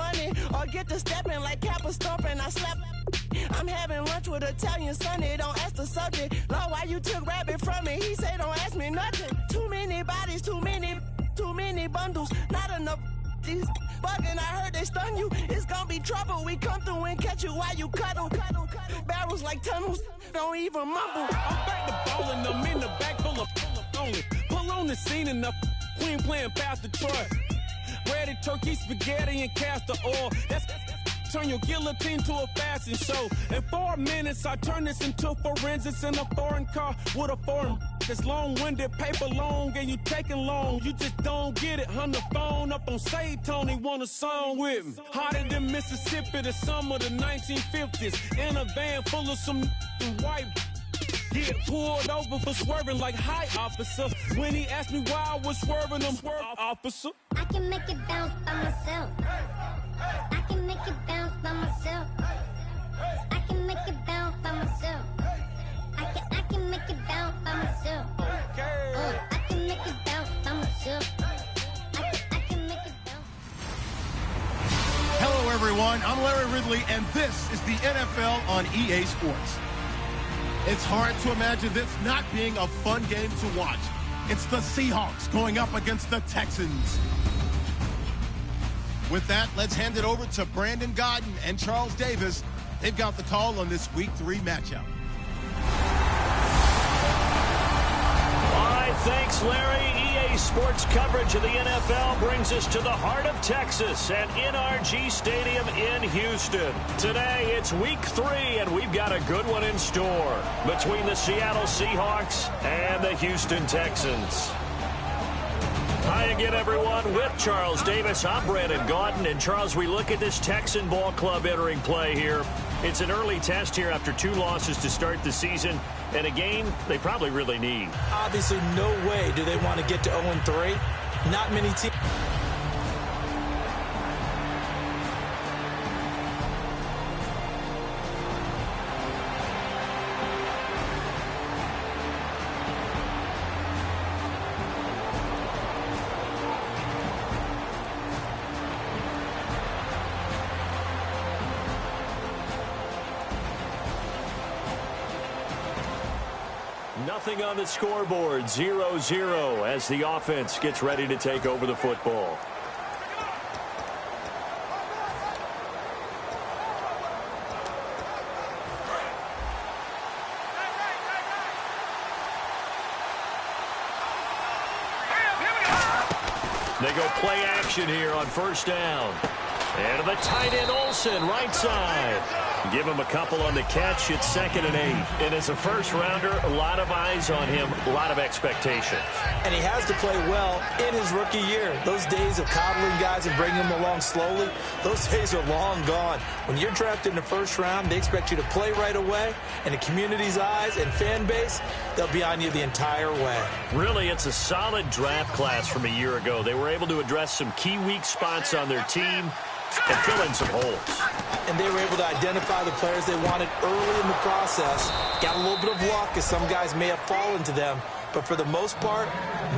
money or get to stepping like Kappa stomping. I slap. I'm having lunch with Italian Sonny. Don't ask the subject. Lord, why you took rabbit from me? He said, don't ask me nothing. Too many bodies, too many bundles. Not enough. These bugging, I heard they stung you. It's gonna be trouble. We come through and catch you while you cuddle. Barrels like tunnels. Don't even mumble. I'm back to bowling. I'm in the back full of only. Pull on the scene and the queen playing Pastor Troy. Ready turkey, spaghetti, and castor oil. That's turn your guillotine to a fashion show. In 4 minutes, I turn this into forensics in a foreign car with a foreign. It's long-winded, paper long, and you taking long. You just don't get it. On the phone up on Say Tony, want a song with me. Hotter than Mississippi, the summer of the 1950s. In a van full of some white. Get pulled over for swerving like hi, officer. When he asked me why I was swerving, I'm swerve, officer. I can make it bounce by myself. I can make it bounce by myself. I can make it bounce by myself. I can make it bounce by myself. I can make it bounce by myself. I can make it bounce. Hello, everyone. I'm Larry Ridley, and this is the NFL on EA Sports. It's hard to imagine this not being a fun game to watch. It's the Seahawks going up against the Texans. With that, let's hand it over to Brandon Godden and Charles Davis. They've got the call on this Week 3 matchup. All right, thanks, Larry. EA Sports coverage of the NFL brings us to the heart of Texas at NRG Stadium in Houston. Today, it's Week 3, and we've got a good one in store between the Seattle Seahawks and the Houston Texans. Hi again, everyone. With Charles Davis, I'm Brandon Gaudin. And, Charles, we look at this Texan ball club entering play here. It's an early test here after 2 losses to start the season, and a game they probably really need. Obviously, no way do they want to get to 0-3. Not many teams. Nothing on the scoreboard, 0-0 as the offense gets ready to take over the football. They go play action here on first down. And the tight end Olsen, right side. Give him a couple on the catch. It's 2nd and 8. And as a first-rounder, a lot of eyes on him, a lot of expectations. And he has to play well in his rookie year. Those days of coddling guys and bringing them along slowly, those days are long gone. When you're drafted in the first round, they expect you to play right away. And the community's eyes and fan base, they'll be on you the entire way. Really, it's a solid draft class from a year ago. They were able to address some key weak spots on their team and fill in some holes. And they were able to identify the players they wanted early in the process. Got a little bit of luck as some guys may have fallen to them, but for the most part,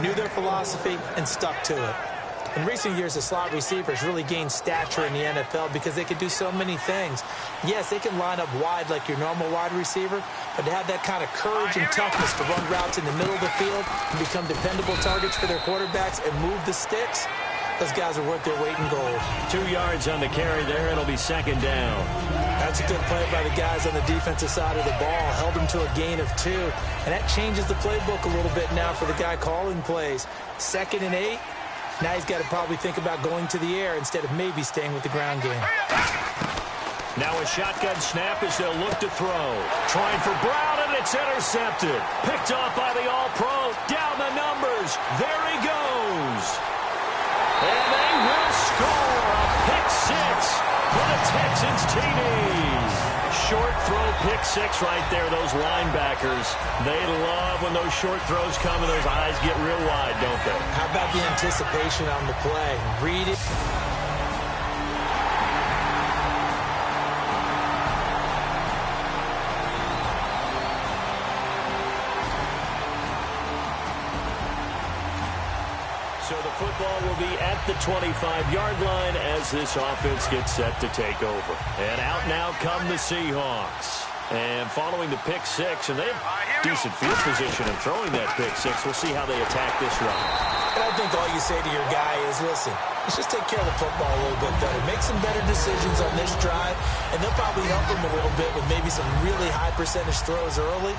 knew their philosophy and stuck to it. In recent years, the slot receivers really gained stature in the NFL because they can do so many things. Yes, they can line up wide like your normal wide receiver, but to have that kind of courage and toughness to run routes in the middle of the field and become dependable targets for their quarterbacks and move the sticks, those guys are worth their weight in gold. 2 yards on the carry there. It'll be 2nd down. That's a good play by the guys on the defensive side of the ball. Held them to a gain of 2. And that changes the playbook a little bit now for the guy calling plays. 2nd and 8. Now he's got to probably think about going to the air instead of maybe staying with the ground game. Now a shotgun snap as they'll look to throw. Trying for Brown, and it's intercepted. Picked off by the All-Pro. Down the numbers. There he goes. And they will score a pick 6 for the Texans TD. Short throw pick 6 right there. Those linebackers, they love when those short throws come and those eyes get real wide, don't they? How about the anticipation on the play? Read it. So the football will be at the 25-yard line as this offense gets set to take over. And out now come the Seahawks. And following the pick six, and they have decent field position in throwing that pick six. We'll see how they attack this run. And I think all you say to your guy is, listen, let's just take care of the football a little bit better. Make some better decisions on this drive, and they'll probably help him a little bit with maybe some really high percentage throws early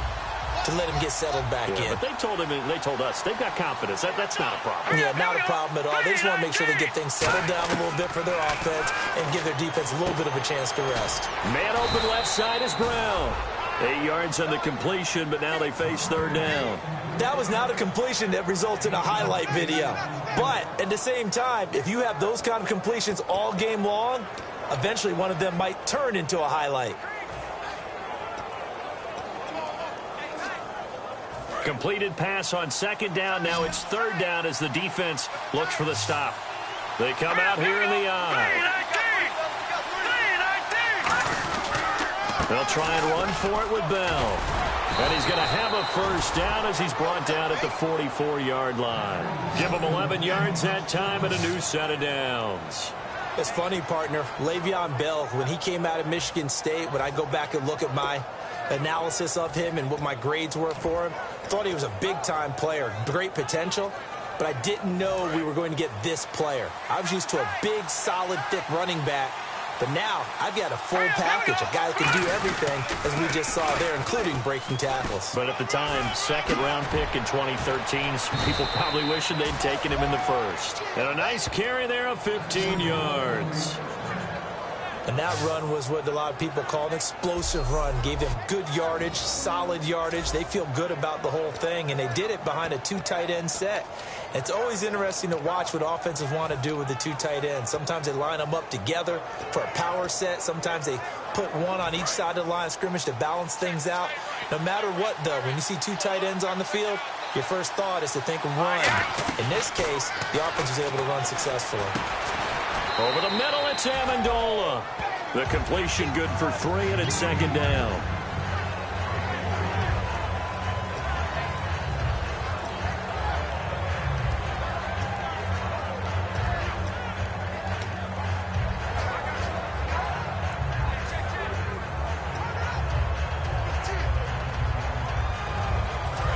to let him get settled back in. But they told him, and they told us, they've got confidence. That's not a problem. Yeah, not a problem at all. They just want to make sure they get things settled down a little bit for their offense and give their defense a little bit of a chance to rest. Man open left side is Brown. 8 yards on the completion, but now they face third down. That was not a completion that results in a highlight video. But at the same time, if you have those kind of completions all game long, eventually one of them might turn into a highlight. Completed pass on second down. Now it's third down as the defense looks for the stop. They come out here in the eye. They'll try and run for it with Bell. And he's going to have a first down as he's brought down at the 44-yard line. Give him 11 yards that time and a new set of downs. It's funny, partner. Le'Veon Bell, when he came out of Michigan State, when I go back and look at my analysis of him and what my grades were for him, thought he was a big-time player, great potential, but I didn't know we were going to get this player. I was used to a big, solid, thick running back, but now I've got a full package, a guy that can do everything, as we just saw there, including breaking tackles. But at the time, second-round pick in 2013, people probably wishing they'd taken him in the first. And a nice carry there of 15 yards. And that run was what a lot of people call an explosive run. Gave them good yardage, solid yardage. They feel good about the whole thing, and they did it behind a two tight end set. It's always interesting to watch what offenses want to do with the two tight ends. Sometimes they line them up together for a power set. Sometimes they put one on each side of the line of scrimmage to balance things out. No matter what, though, when you see two tight ends on the field, your first thought is to think run. In this case, the offense was able to run successfully. Over the middle, it's Amendola. The completion good for 3, and it's second down.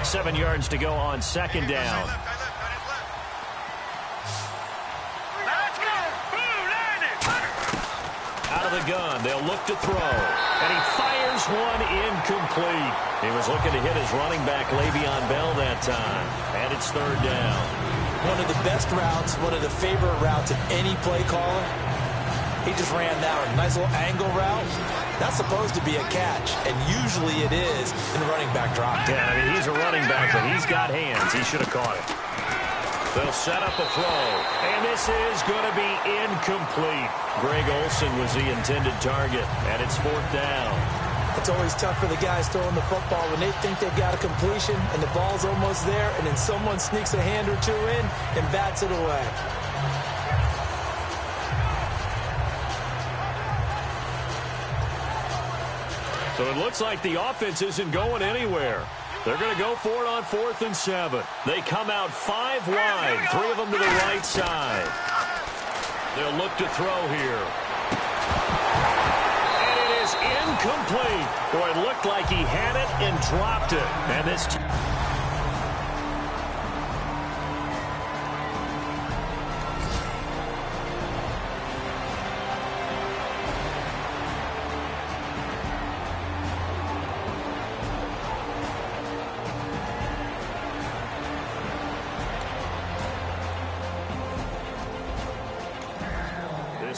Seven yards to go on second down. Out of the gun, they'll look to throw. And he fires one incomplete. He was looking to hit his running back, Le'Veon Bell, that time. And it's third down. One of the best routes, one of the favorite routes of any play caller. He just ran that one. Nice little angle route. That's supposed to be a catch, and usually it is in the running back drop. Yeah, I mean, he's a running back, but he's got hands. He should have caught it. They'll set up a throw, and this is going to be incomplete. Greg Olsen was the intended target, and it's fourth down. It's always tough for the guys throwing the football when they think they've got a completion, and the ball's almost there, and then someone sneaks a hand or two in and bats it away. So it looks like the offense isn't going anywhere. They're going to go for it on 4th and 7. They come out 5 wide, 3 of them to the right side. They'll look to throw here. And it is incomplete. Boy, it looked like he had it and dropped it. And this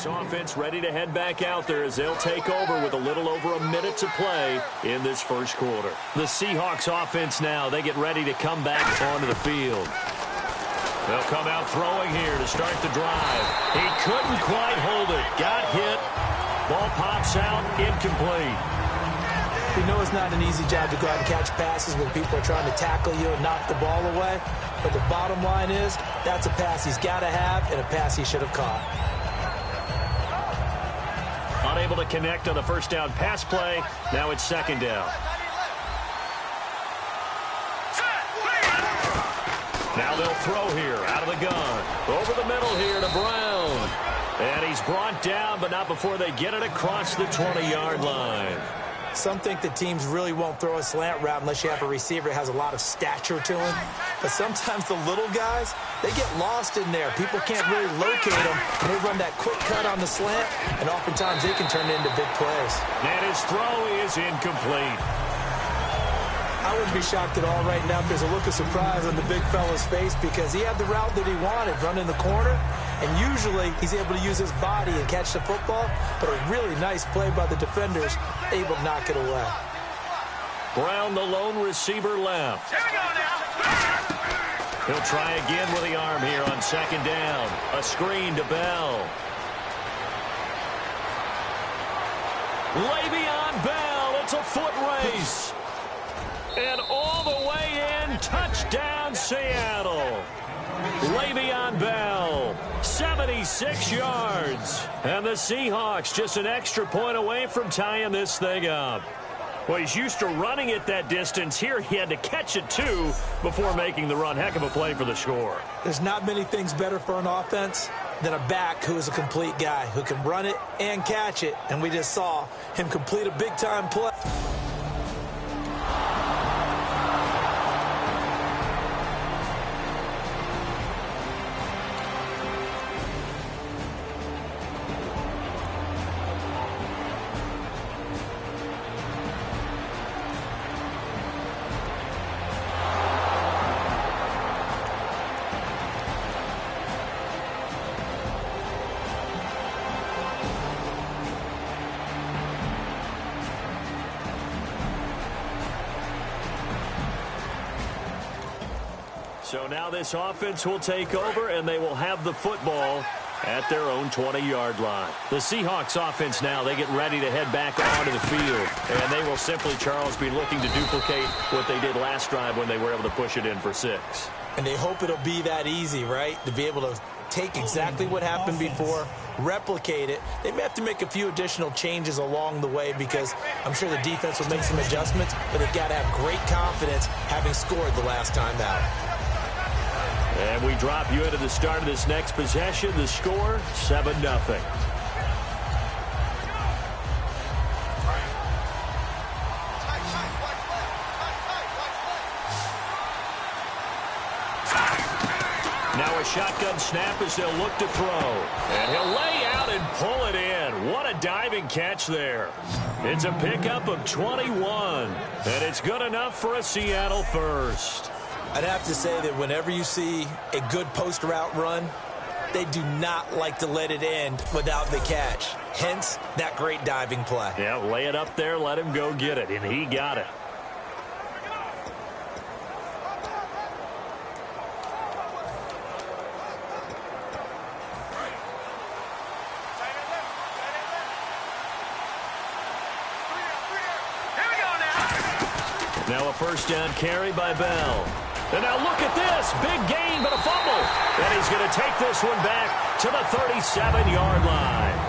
offense ready to head back out there as they'll take over with a little over a minute to play in this first quarter. The Seahawks offense now, they get ready to come back onto the field. They'll come out throwing here to start the drive. He couldn't quite hold it. Got hit. Ball pops out. Incomplete. We know it's not an easy job to go out and catch passes when people are trying to tackle you and knock the ball away. But the bottom line is that's a pass he's got to have and a pass he should have caught. Unable to connect on the first down pass play. Now it's second down. Now Now they'll throw here out of the gun. Over the middle here to Brown. And he's brought down, but not before they get it across the 20-yard line. Some think that teams really won't throw a slant route unless you have a receiver that has a lot of stature to him. But sometimes the little guys, they get lost in there. People can't really locate them, and they run that quick cut on the slant, and oftentimes they can turn it into big plays. And his throw is incomplete. I wouldn't be shocked at all right now if there's a look of surprise on the big fella's face because he had the route that he wanted, running the corner, and usually he's able to use his body and catch the football, but a really nice play by the defenders, able to knock it away. Brown, the lone receiver left. He'll try again with the arm here on second down. A screen to Bell. Le'Veon Bell, it's a foot race. And all the way in, touchdown Seattle. Le'Veon Bell, 76 yards. And the Seahawks just an extra point away from tying this thing up. Well, he's used to running it that distance. Here he had to catch it, too, before making the run. Heck of a play for the score. There's not many things better for an offense than a back who is a complete guy, who can run it and catch it. And we just saw him complete a big-time play. So now this offense will take over, and they will have the football at their own 20-yard line. The Seahawks offense now, they get ready to head back onto the field. And they will simply, Charles, be looking to duplicate what they did last drive when they were able to push it in for 6. And they hope it'll be that easy, right? To be able to take exactly what happened before, replicate it. They may have to make a few additional changes along the way because I'm sure the defense will make some adjustments, but they've got to have great confidence having scored the last time out. And we drop you into the start of this next possession. The score, 7-0. Now a shotgun snap as they'll look to throw. And he'll lay out and pull it in. What a diving catch there. It's a pickup of 21. And it's good enough for a Seattle first. I'd have to say that whenever you see a good post route run, they do not like to let it end without the catch. Hence, that great diving play. Yeah, lay it up there, let him go get it, and he got it. Now a first down carry by Bell. And now look at this. Big gain, but a fumble. And he's going to take this one back to the 37-yard line.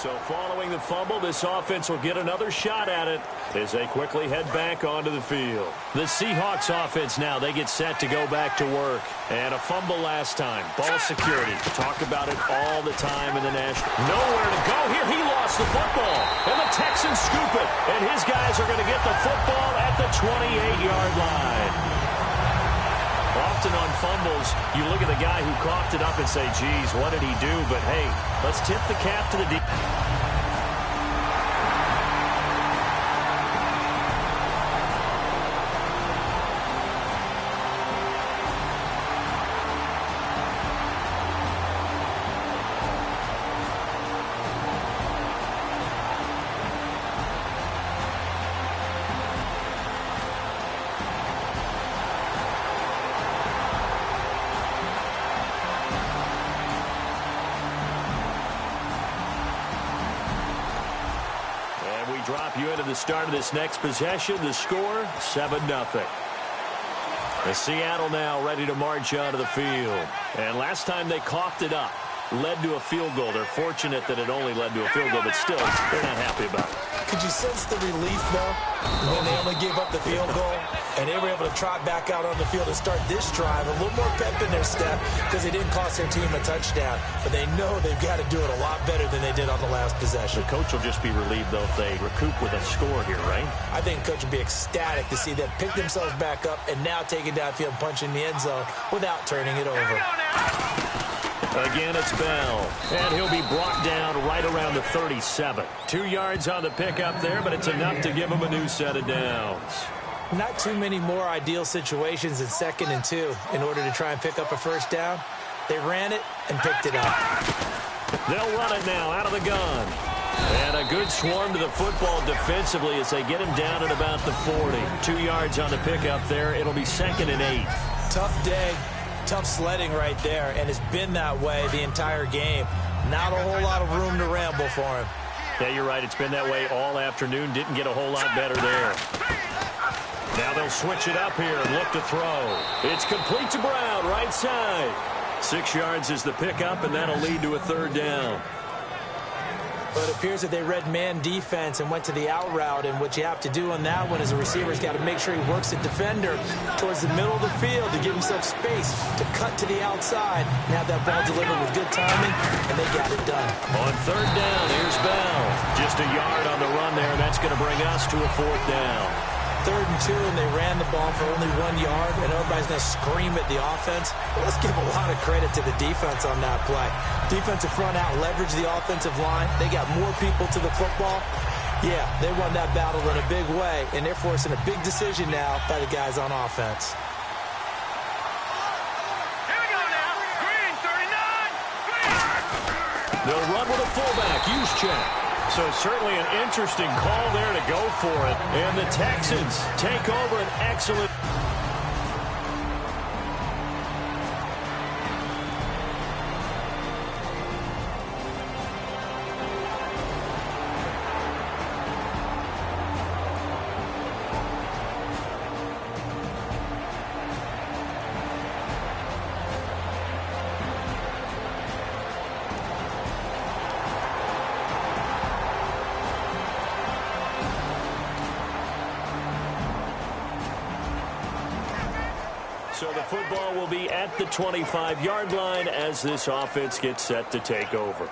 So following the fumble, this offense will get another shot at it as they quickly head back onto the field. The Seahawks offense now, they get set to go back to work. And a fumble last time. Ball security. Talk about it all the time in the National. Nowhere to go here. He lost the football. And the Texans scoop it. And his guys are going to get the football at the 28-yard line. Often on fumbles, you look at the guy who coughed it up and say, geez, what did he do? But, hey, let's tip the cap to the defense. drop you into the start of this next possession. The score, 7-0. The Seattle now ready to march onto the field. And last time they coughed it up, led to a field goal. They're fortunate that it only led to a field goal, but still, they're not happy about it. Could you sense the relief, though, when they only gave up the field goal and they were able to trot back out on the field and start this drive, a little more pep in their step because they didn't cost their team a touchdown, but they know they've got to do it a lot better than they did on the last possession. The coach will just be relieved, though, if they recoup with a score here, right? I think the coach will be ecstatic to see them pick themselves back up and now take it downfield and punch in the end zone without turning it over. Again, it's Bell, and he'll be brought down right around the 37. 2 yards on the pickup there, but it's enough to give him a new set of downs. Not too many more ideal situations in 2nd and 2 in order to try and pick up a first down. They ran it and picked it up. They'll run it now out of the gun. And a good swarm to the football defensively as they get him down at about the 40. 2 yards on the pickup there. It'll be 2nd and 8. Tough day. Tough sledding right there, and it's been that way the entire game. Not a whole lot of room to ramble for him. Yeah, you're right. It's been that way all afternoon. Didn't get a whole lot better there. Now they'll switch it up here and look to throw. It's complete to Brown, right side. 6 yards is the pickup, and that'll lead to a 3rd down. But it appears that they read man defense and went to the out route, and what you have to do on that one is the receiver's got to make sure he works the defender towards the middle of the field to give himself space to cut to the outside and have that ball delivered with good timing, and they got it done. On 3rd down, here's Bell. Just a yard on the run there, and that's going to bring us to a 4th down. 3rd and 2, and they ran the ball for only 1 yard, and everybody's going to scream at the offense. Well, let's give a lot of credit to the defense on that play. Defensive front out leveraged the offensive line. They got more people to the football. Yeah, they won that battle in a big way, and they're forcing a big decision now by the guys on offense. Here we go now. Green, 39. They'll run with a fullback. Use check. So certainly an interesting call there to go for it. And the Texans take over an excellent... So the football will be at the 25-yard line as this offense gets set to take over.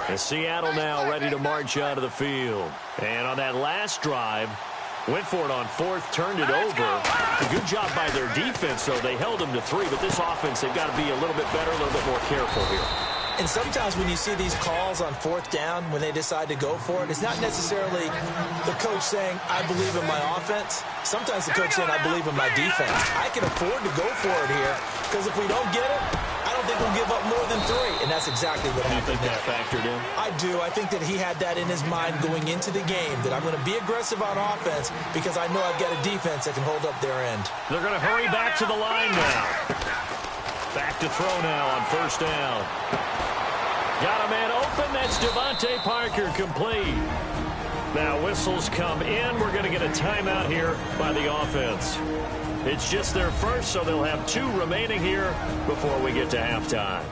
And Seattle now ready to march out of the field. And on that last drive, went for it on 4th, turned it over. A good job by their defense, though. They held them to 3, but this offense, they've got to be a little bit better, a little bit more careful here. And sometimes when you see these calls on 4th down, when they decide to go for it, it's not necessarily the coach saying, I believe in my offense. Sometimes the coach saying, I believe in my defense. I can afford to go for it here because if we don't get it, I don't think we'll give up more than 3. And that's exactly what happened. Do you think that factored in? I do. I think that he had that in his mind going into the game, that I'm going to be aggressive on offense because I know I've got a defense that can hold up their end. They're going to hurry back to the line now. Back to throw now on 1st down. Got a man open. That's Devontae Parker, complete. Now whistles come in. We're going to get a timeout here by the offense. It's just their first, so they'll have 2 remaining here before we get to halftime.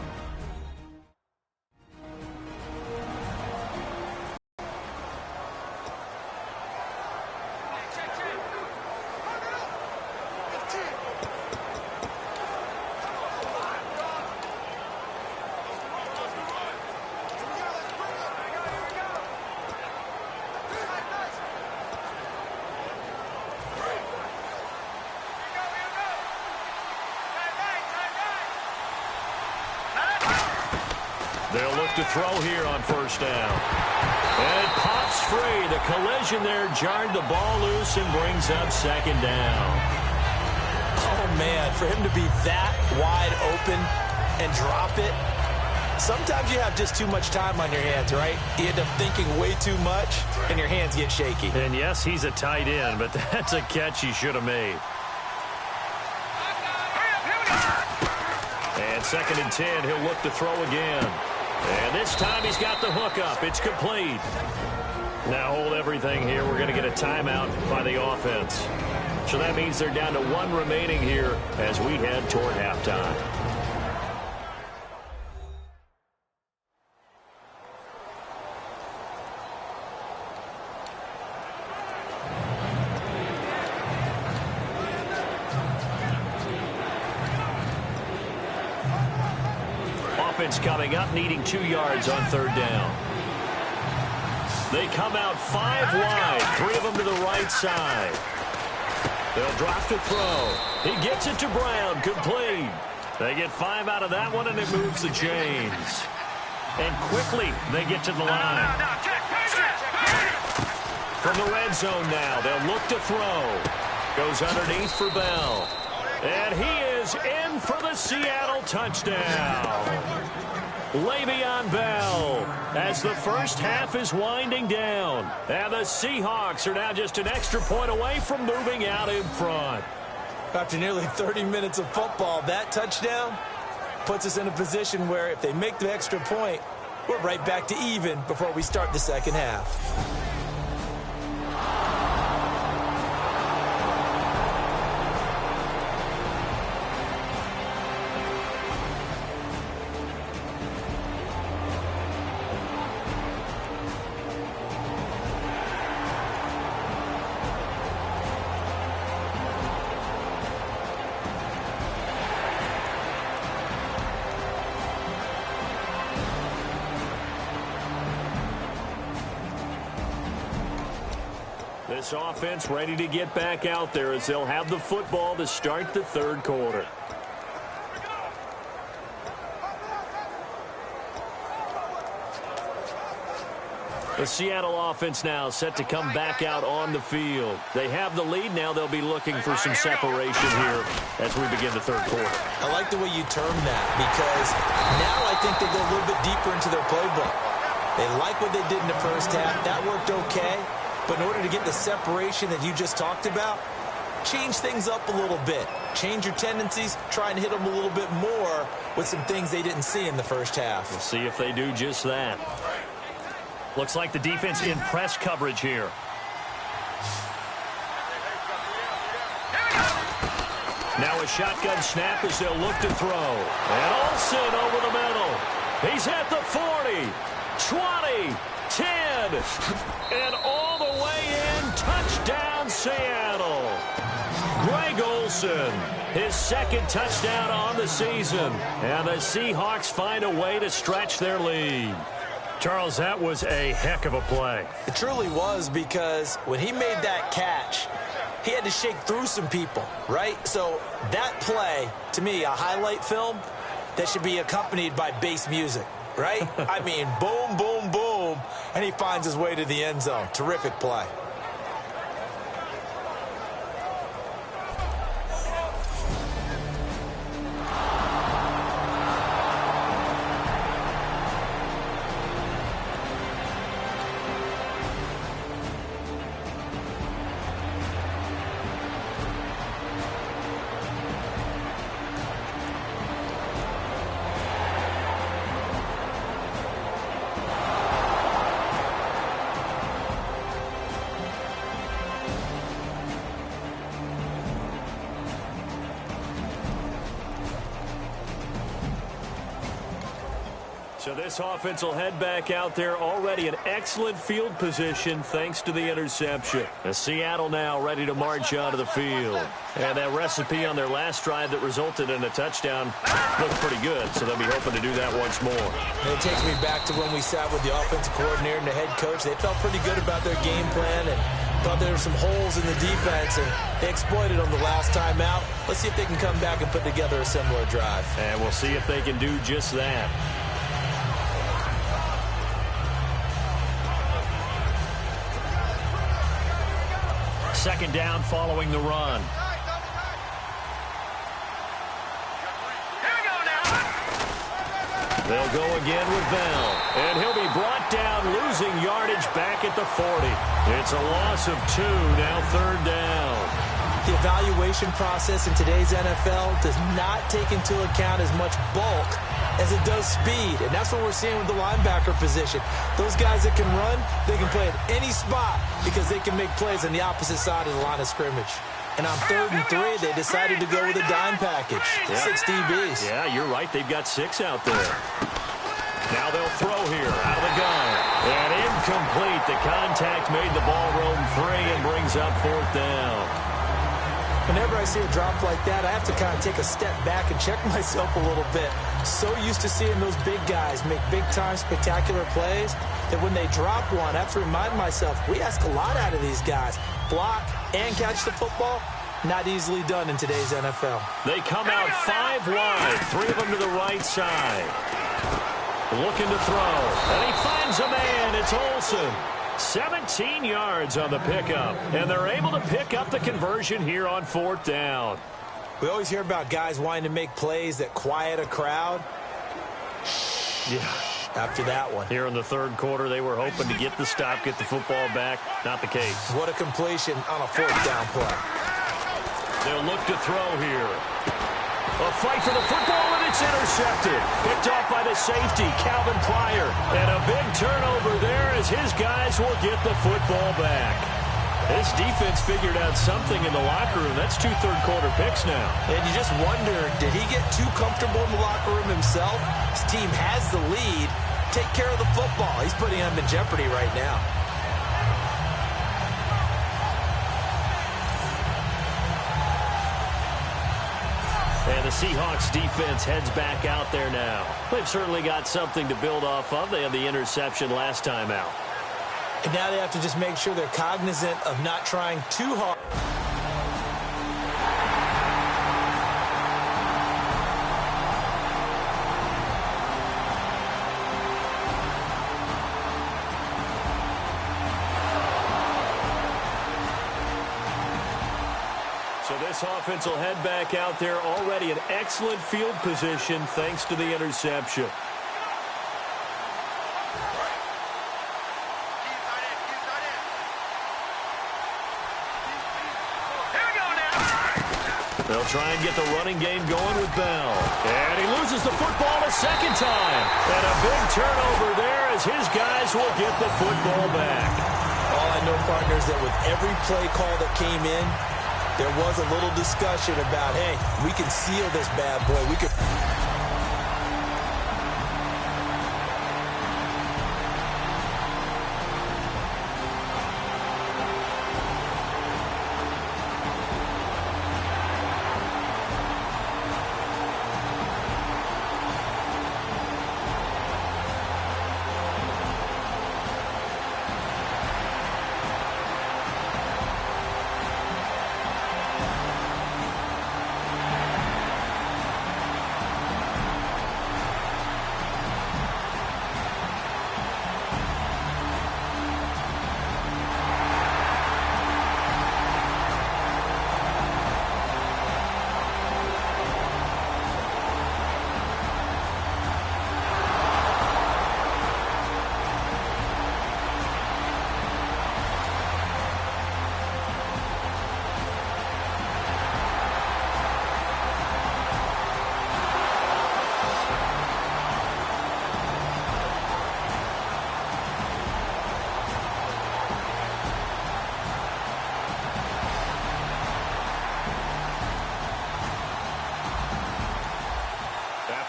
They'll look to throw here on 1st down. And it pops free. The collision there jarred the ball loose and brings up 2nd down. Oh, man, for him to be that wide open and drop it, sometimes you have just too much time on your hands, right? You end up thinking way too much, and your hands get shaky. And, yes, he's a tight end, but that's a catch he should have made. And 2nd and 10, he'll look to throw again. And this time he's got the hook up. It's complete. Now hold everything here. We're going to get a timeout by the offense. So that means they're down to 1 remaining here as we head toward halftime. Offense coming up, needing 2 yards on 3rd down. They come out 5 wide, 3 of them to the right side. They'll drop to throw. He gets it to Brown, complete. They get 5 out of that one, and it moves the chains. And quickly, they get to the line. From the red zone now, they'll look to throw. Goes underneath for Bell. And he is in for the Seattle touchdown. Le'Veon Bell, as the first half is winding down. And the Seahawks are now just an extra point away from moving out in front. After nearly 30 minutes of football, that touchdown puts us in a position where if they make the extra point, we're right back to even before we start the second half. This offense ready to get back out there as they'll have the football to start the 3rd quarter. The Seattle offense now set to come back out on the field. They have the lead. Now they'll be looking for some separation here as we begin the 3rd quarter. I like the way you term that because now I think they go a little bit deeper into their playbook. They like what they did in the first half. That worked okay. But in order to get the separation that you just talked about, change things up a little bit. Change your tendencies. Try and hit them a little bit more with some things they didn't see in the first half. We'll see if they do just that. Looks like the defense in press coverage here. Now a shotgun snap as they'll look to throw. And Olsen over the middle. He's at the 40, 20, 10, and all the way in. Touchdown, Seattle. Greg Olsen, his 2nd touchdown on the season. And the Seahawks find a way to stretch their lead. Charles, that was a heck of a play. It truly was because when he made that catch, he had to shake through some people, right? So that play, to me, a highlight film that should be accompanied by bass music, right? I mean, boom, boom, boom, and he finds his way to the end zone. Terrific play. So this offense will head back out there, already in excellent field position thanks to the interception. And Seattle now ready to march onto the field. And that recipe on their last drive that resulted in a touchdown looked pretty good, so they'll be hoping to do that once more. And it takes me back to when we sat with the offensive coordinator and the head coach. They felt pretty good about their game plan and thought there were some holes in the defense, and they exploited them the last time out. Let's see if they can come back and put together a similar drive. And we'll see if they can do just that. Second down following the run. They'll go again with Bell. And he'll be brought down, losing yardage back at the 40. It's a loss of 2, now 3rd down. The evaluation process in today's NFL does not take into account as much bulk as it does speed, and that's what we're seeing with the linebacker position. Those guys that can run, they can play at any spot because they can make plays on the opposite side of the line of scrimmage. And on 3rd and 3, they decided to go with a dime package. 6 DBs. Yeah, you're right. They've got 6 out there. Now they'll throw here out of the gun. And incomplete. The contact made the ball roam free and brings up 4th down. Whenever I see a drop like that, I have to kind of take a step back and check myself a little bit. So used to seeing those big guys make big-time spectacular plays that when they drop one, I have to remind myself, we ask a lot out of these guys. Block and catch the football, not easily done in today's NFL. They come out 5 wide, 3 of them to the right side. Looking to throw, and he finds a man. It's Olsen. 17 yards on the pickup, and they're able to pick up the conversion here on 4th down. We always hear about guys wanting to make plays that quiet a crowd. Yeah. After that one. Here in the 3rd quarter, they were hoping to get the stop, get the football back. Not the case. What a completion on a 4th down play. They'll look to throw here. A fight for the football, and it's intercepted. Picked off by the safety, Calvin Pryor. And a big turnover there as his guys will get the football back. This defense figured out something in the locker room. That's 2 third-quarter picks now. And you just wonder, did he get too comfortable in the locker room himself? His team has the lead. Take care of the football. He's putting them in jeopardy right now. And the Seahawks defense heads back out there now. They've certainly got something to build off of. They had the interception last time out. And now they have to just make sure they're cognizant of not trying too hard. So this offense will head back out there, already in excellent field position thanks to the interception. They'll try and get the running game going with Bell. And he loses the football a second time. And a big turnover there as his guys will get the football back. All I know, partners, that with every play call that came in, there was a little discussion about, hey, we can seal this bad boy. We could...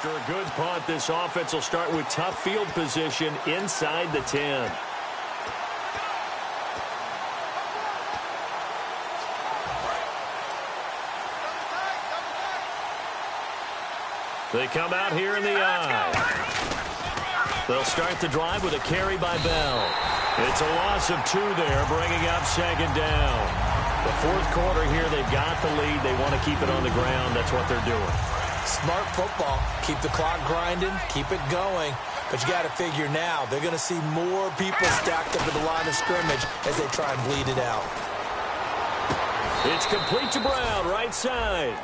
After a good punt, this offense will start with tough field position inside the 10. They come out here in the eye. They'll start the drive with a carry by Bell. It's a loss of 2 there, bringing up 2nd down. The 4th quarter here, they've got the lead. They want to keep it on the ground. That's what they're doing. Smart football. Keep the clock grinding. Keep it going. But you got to figure now, they're going to see more people stacked up at the line of scrimmage as they try and bleed it out. It's complete to Brown, right side.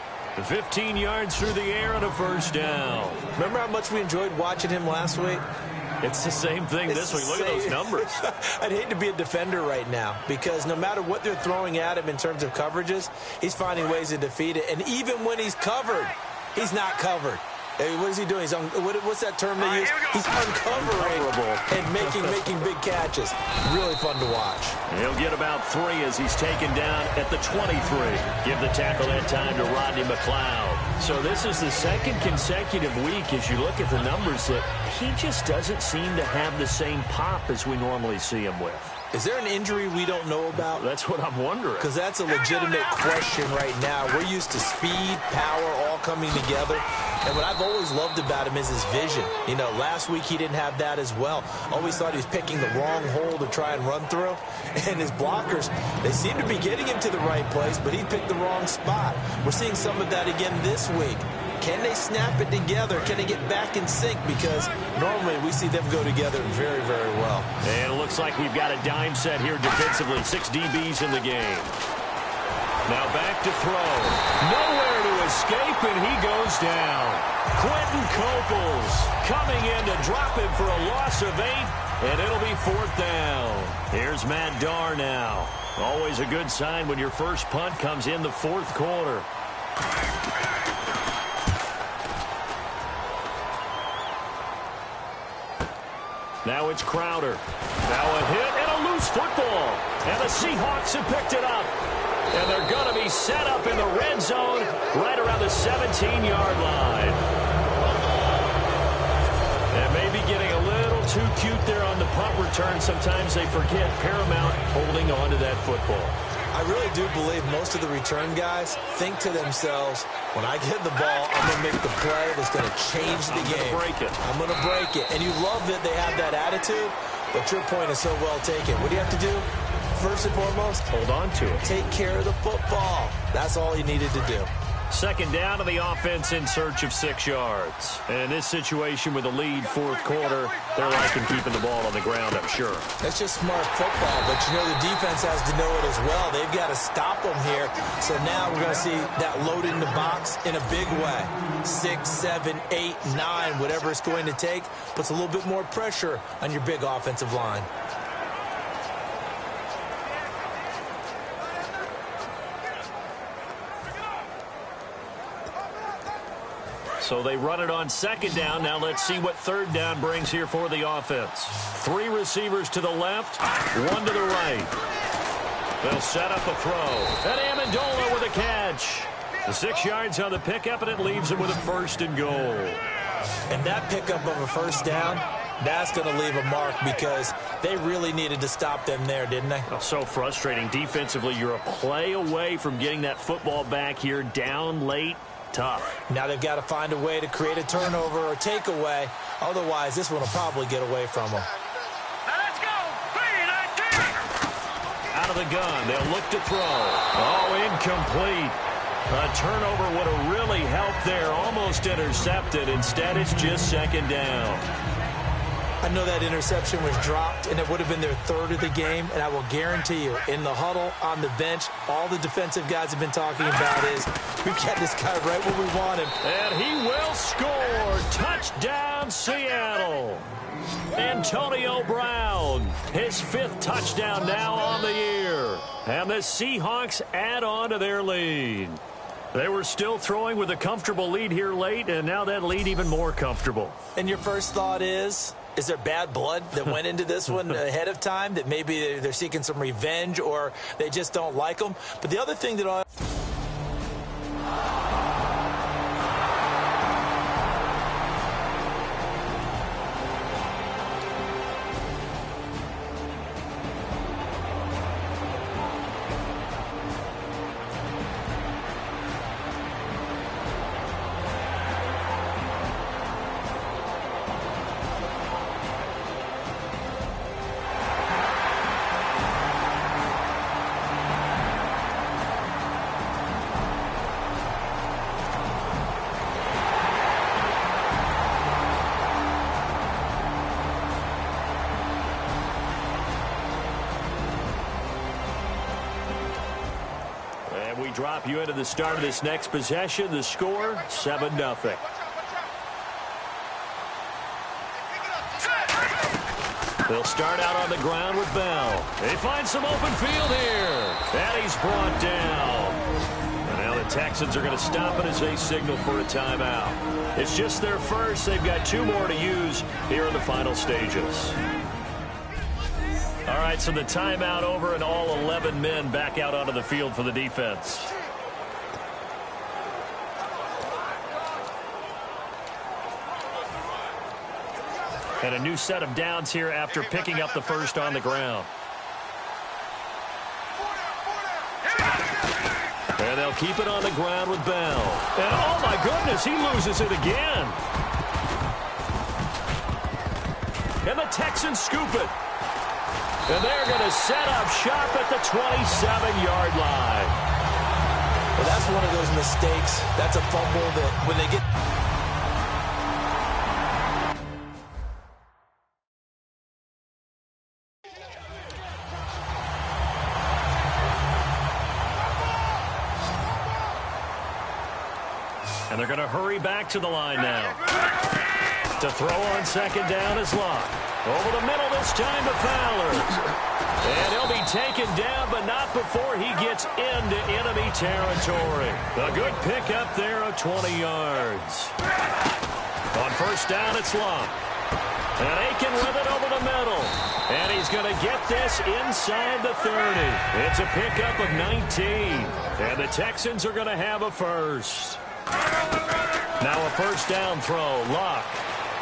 15 yards through the air on a 1st down. Remember how much we enjoyed watching him last week? It's the same thing this week. Look at those numbers. I'd hate to be a defender right now because no matter what they're throwing at him in terms of coverages, he's finding ways to defeat it. And even when he's covered, he's not covered. Hey, what is he doing? What's that term they use? He's uncovering and making big catches. Really fun to watch. He'll get about 3 as he's taken down at the 23. Give the tackle that time to Rodney McLeod. So this is the second consecutive week as you look at the numbers that he just doesn't seem to have the same pop as we normally see him with. Is there an injury we don't know about? That's what I'm wondering. Because that's a legitimate question right now. We're used to speed, power, all coming together. And what I've always loved about him is his vision. You know, last week he didn't have that as well. Always thought he was picking the wrong hole to try and run through. And his blockers, they seem to be getting him to the right place, but he picked the wrong spot. We're seeing some of that again this week. Can they snap it together? Can they get back in sync? Because normally we see them go together very, very well. And it looks like we've got a dime set here defensively. 6 DBs in the game. Now back to throw. Nowhere to escape, and he goes down. Quentin Coples coming in to drop him for a loss of 8, and it'll be 4th down. Here's Matt Darr now. Always a good sign when your first punt comes in the 4th quarter. Now it's Crowder. Now a hit and a loose football. And the Seahawks have picked it up. And they're going to be set up in the red zone right around the 17-yard line. And maybe getting a little too cute there on the punt return. Sometimes they forget Paramount holding on to that football. I really do believe most of the return guys think to themselves, when I get the ball, I'm going to make the play that's going to change the game. I'm going to break it. And you love that they have that attitude, but your point is so well taken. What do you have to do? First and foremost, hold on to it. Take care of the football. That's all he needed to do. 2nd down to the offense in search of 6 yards. And in this situation with a lead 4th quarter, they're liking keeping the ball on the ground, I'm sure. That's just smart football, but you know the defense has to know it as well. They've got to stop them here. So now we're going to see that load in the box in a big way. 6, 7, 8, 9, whatever it's going to take, puts a little bit more pressure on your big offensive line. So they run it on 2nd down. Now let's see what 3rd down brings here for the offense. 3 receivers to the left, 1 to the right. They'll set up a throw. And Amendola with a catch. The 6 yards on the pickup, and it leaves him with a 1st and goal. And that pickup of a 1st down, that's going to leave a mark because they really needed to stop them there, didn't they? Oh, so frustrating. Defensively, you're a play away from getting that football back here down late. Tough. Now they've got to find a way to create a turnover or takeaway. Otherwise, this one will probably get away from them. Let's go. Out of the gun. They'll look to throw. Oh, incomplete. A turnover would have really helped there. Almost intercepted. Instead, it's just 2nd down. I know that interception was dropped, and it would have been their 3rd of the game, and I will guarantee you, in the huddle, on the bench, all the defensive guys have been talking about is, we've got this guy right where we want him. And he will score. Touchdown, Seattle. Antonio Brown, his 5th touchdown now on the year. And the Seahawks add on to their lead. They were still throwing with a comfortable lead here late, and now that lead even more comfortable. And your first thought is there bad blood that went into this one ahead of time, that maybe they're seeking some revenge or they just don't like them? But the other thing that drop you into the start of this next possession. The score, 7-0. They'll start out on the ground with Bell. They find some open field here. And he's brought down. And now the Texans are going to stop it as they signal for a timeout. It's just their first. They've got 2 more to use here in the final stages. All right, so the timeout over and all 11 men back out onto the field for the defense. And a new set of downs here after picking up the first on the ground. And they'll keep it on the ground with Bell. And oh my goodness, he loses it again. And the Texans scoop it. And they're going to set up shop at the 27-yard line. Well, that's one of those mistakes. That's a fumble that when they get... And they're going to hurry back to the line now. To throw on second down is Locke. Over the middle this time to Fowler. And he'll be taken down, but not before he gets into enemy territory. A good pickup there of 20 yards. On first down, it's Locke. And Aiken with it over the middle. And he's going to get this inside the 30. It's a pickup of 19. And the Texans are going to have a first. Now a first down throw. Locke.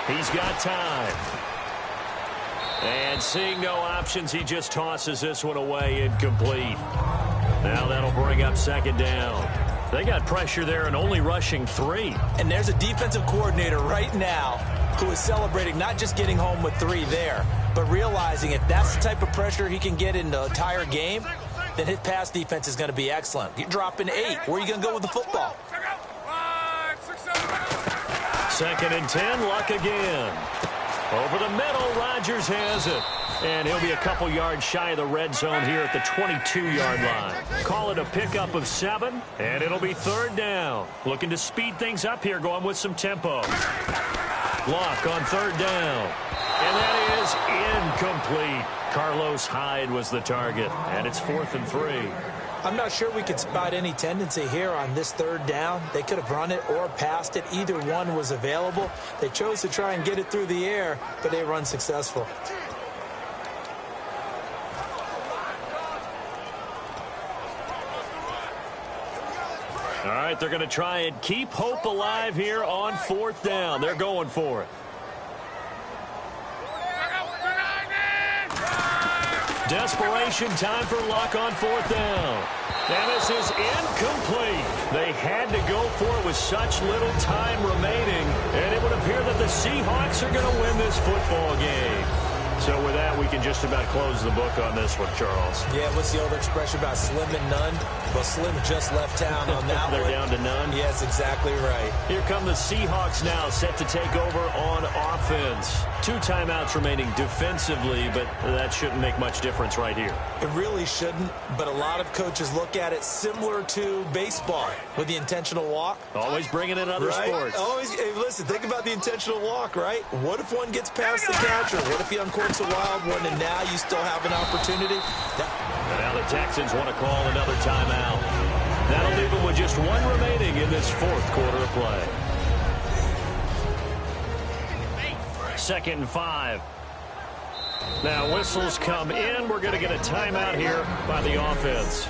He's got time. And seeing no options, he just tosses this one away, incomplete. Now that'll bring up second down. They got pressure there and only rushing 3. And there's a defensive coordinator right now who is celebrating not just getting home with 3 there, but realizing if that's the type of pressure he can get in the entire game, then his pass defense is going to be excellent. You're dropping 8. Where are you going to go with the football? Second and 10, Luck again. Over the middle, Rodgers has it. And he'll be a couple yards shy of the red zone here at the 22-yard line. Call it a pickup of 7, and it'll be third down. Looking to speed things up here, going with some tempo. Luck on third down. And that is incomplete. Carlos Hyde was the target, and it's 4th and 3. I'm not sure we could spot any tendency here on this third down. They could have run it or passed it. Either one was available. They chose to try and get it through the air, but they run successful. All right, they're going to try and keep hope alive here on 4th down. They're going for it. Desperation time for Luck on 4th down. And this is incomplete. They had to go for it with such little time remaining. And it would appear that the Seahawks are going to win this football game. So with that, we can just about close the book on this one, Charles. Yeah, what's the old expression about slim and none? Well, Slim just left town on that They're one. down to none? Yes, exactly right. Here come the Seahawks now, set to take over on offense. 2 timeouts remaining defensively, but that shouldn't make much difference right here. It really shouldn't, but a lot of coaches look at it similar to baseball with the intentional walk. Always bringing in other sports. Always, hey, listen, think about the intentional walk, right? What if one gets past the catcher? What if he uncorks a wild one and now you still have an opportunity? And now the Texans want to call another timeout. That'll leave them with just 1 remaining in this 4th quarter of play. 2nd and 5. Now whistles come in. We're going to get a timeout here by the offense.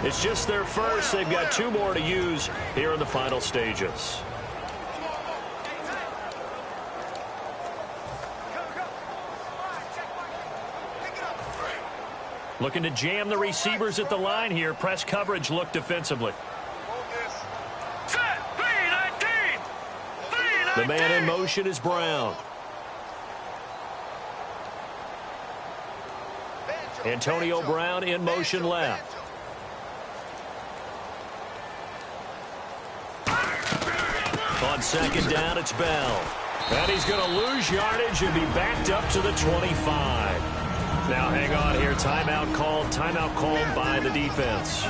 It's just their first. They've got 2 more to use here in the final stages. Looking to jam the receivers at the line here. Press coverage look defensively. The man in motion is Brown. Antonio Brown in motion left. On second down, it's Bell. And he's going to lose yardage and be backed up to the 25. Now hang on here. Timeout called by the defense.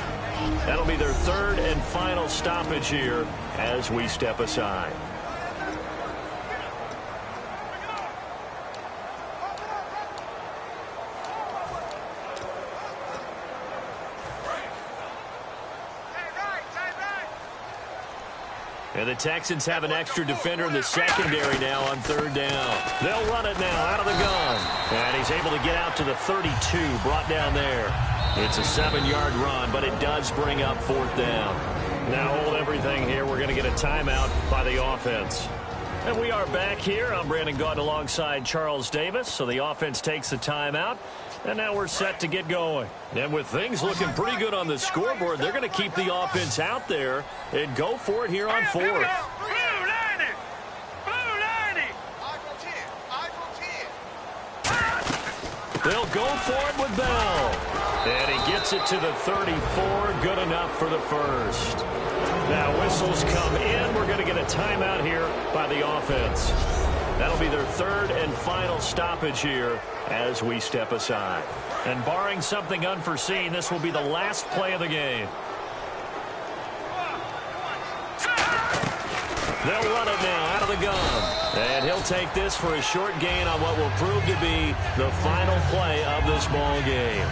That'll be their 3rd and final stoppage here as we step aside. And the Texans have an extra defender in the secondary now on third down. They'll run it now out of the gun. And he's able to get out to the 32, brought down there. It's a 7-yard run, but it does bring up fourth down. Now hold everything here. We're going to get a timeout by the offense. And we are back here. I'm Brandon Gaudin alongside Charles Davis. So the offense takes the timeout. And now we're set to get going. And with things looking pretty good on the scoreboard, they're going to keep the offense out there and go for it here on fourth. They'll go for it with Bell. And he gets it to the 34. Good enough for the first. Now whistles come in. We're going to get a timeout here by the offense. That'll be their third and final stoppage here as we step aside. And barring something unforeseen, this will be the last play of the game. They'll run it now out of the gun. And he'll take this for a short gain on what will prove to be the final play of this ball game.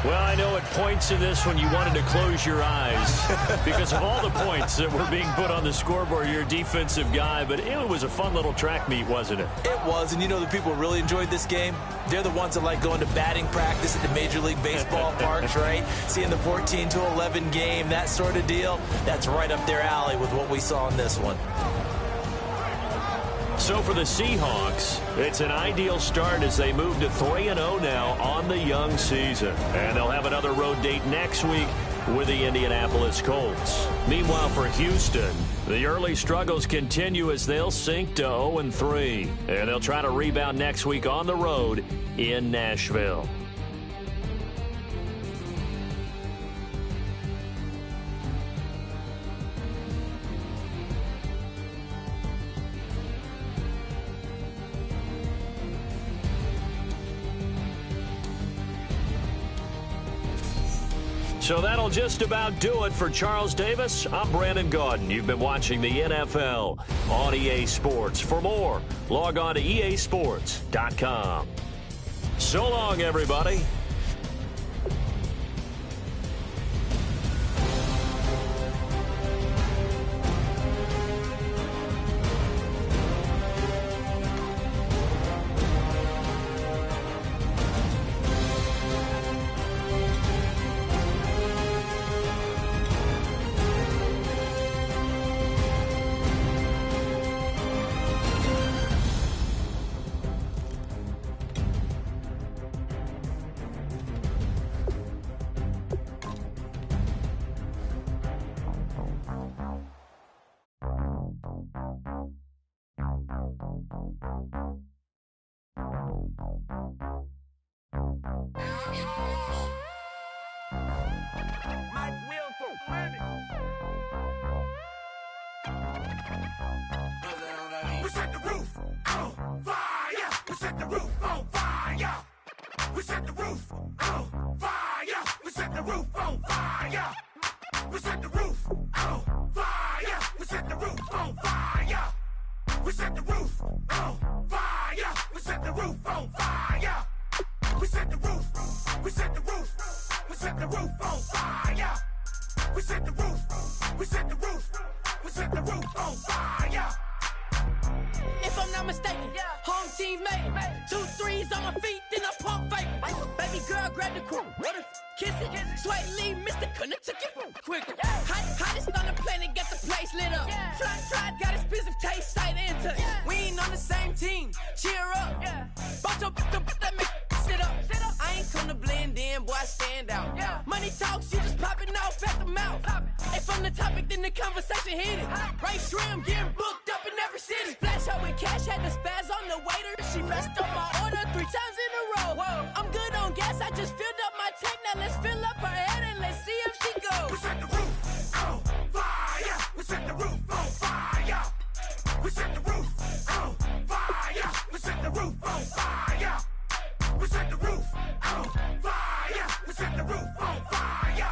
Well, I know at points in this when you wanted to close your eyes because of all the points that were being put on the scoreboard. You're a defensive guy, but it was a fun little track meet, wasn't it? It was, and you know the people who really enjoyed this game? They're the ones that like going to batting practice at the Major League Baseball parks, right? Seeing the 14-11 game, that sort of deal, that's right up their alley with what we saw in this one. So for the Seahawks, it's an ideal start as they move to 3-0 now on the young season. And they'll have another road date next week with the Indianapolis Colts. Meanwhile, for Houston, the early struggles continue as they'll sink to 0-3. And they'll try to rebound next week on the road in Nashville. So that'll just about do it for Charles Davis. I'm Brandon Gaudin. You've been watching the NFL on EA Sports. For more, log on to easports.com. So long, everybody. We set the roof on fire. We set the roof on fire. We set the roof on fire. We set the roof on fire. We set the roof on fire. We set the roof on fire. We set the roof on fire. We set the roof on fire. We set the roof. We set the roof. We set the roof on fire. We set the roof. We set the roof. We set the roof on fire. If I'm not mistaken, home team made it. 2 3s on my feet, then I pump fake. Baby girl, grab the crew. Kiss it. Sway Lee, Mr. Couldn't took it quick. Hottest on the planet, get the place lit up. Fly, got expensive taste, sight and touch. We ain't on the same team. Cheer up. Bunch of that make sit up. I ain't come to blend in, boy, I stand out. Money talks, you just popping off at the mouth. If I'm the topic, then the conversation hit it. Right shrimp, getting booked up in every city. Splash out with cash, had the spaz on the waiter. She messed up my order 3 times in a row. I'm good on gas, I just filled up my tank. Now let's fill up her head and let's see if she goes. We set the roof on fire. We set the roof on fire. We set the roof on fire. We set the roof on fire. We set the roof on fire. We set the roof on fire.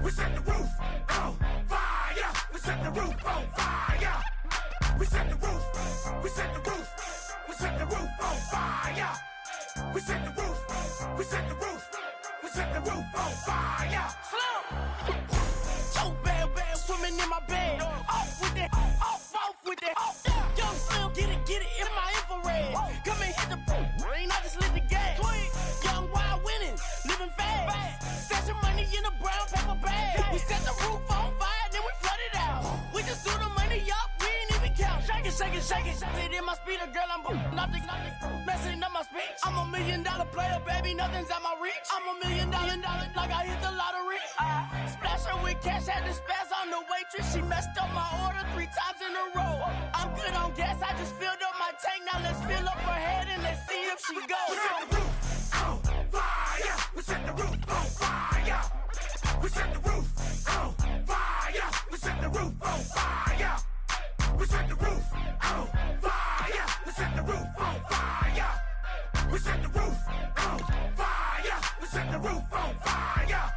We set the roof on fire. We set the roof on fire. We set the roof. We set the roof. We set the roof on fire. We set the roof. We set the roof. We set the roof on fire. So bad, swimming in my bed. Off need a girl, I'm nothing, messing up my speech. I'm $1 million player, baby, nothing's at my reach. I'm $1 million, like I hit the lottery. Splash her with cash, had to spaz on the waitress. She messed up my order 3 times in a row. I'm good on gas, I just filled up my tank. Now let's fill up her head and let's see if she goes. We set the roof on fire. We set the roof on fire. We set the roof on fire. We set the roof on fire. We set the roof on fire. We set the roof on fire. We set the roof on fire. We set the roof on fire.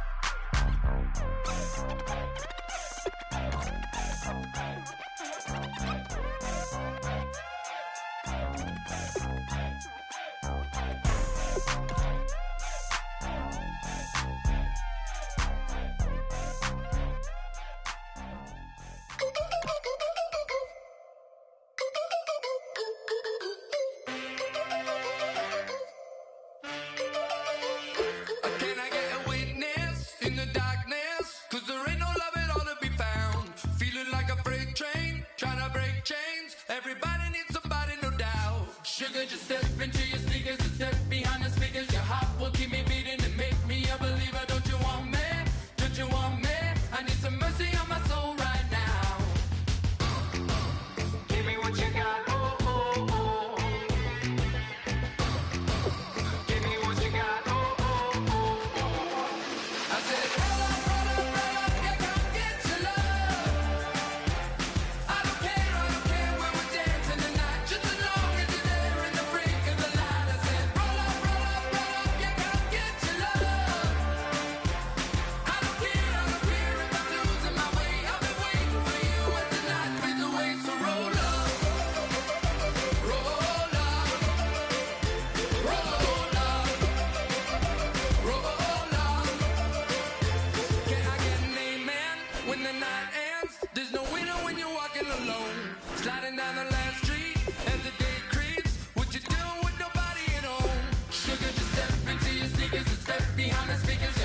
Can I get a witness in the darkness? 'Cause there ain't no love at all to be found. Feeling like a freight train, trying to break chains. Everybody needs somebody, no doubt. Sugar, just step into your sneakers and step behind the speakers. Your heart will keep me beating and make me a believer. Don't you want me? Don't you want me? I need some mercy on my soul right now. Give me what you got, oh, oh, oh. Give me what you got, oh, oh, oh. I said, roll up, yeah, come get your love. I don't care where we're dancing tonight, just as long as you're there in the brink of the light. I said, roll up, yeah, come get your love. I don't care if I'm losing my way. I've been waiting for you as the night fades away. So roll up, roll up, roll up, roll up. Can I get an amen when the night ends? There's no winner when you're walking alone. Sliding down the last street as the day creeps. What you doing with nobody at home? Sugar, just step into your sneakers and step behind the speakers.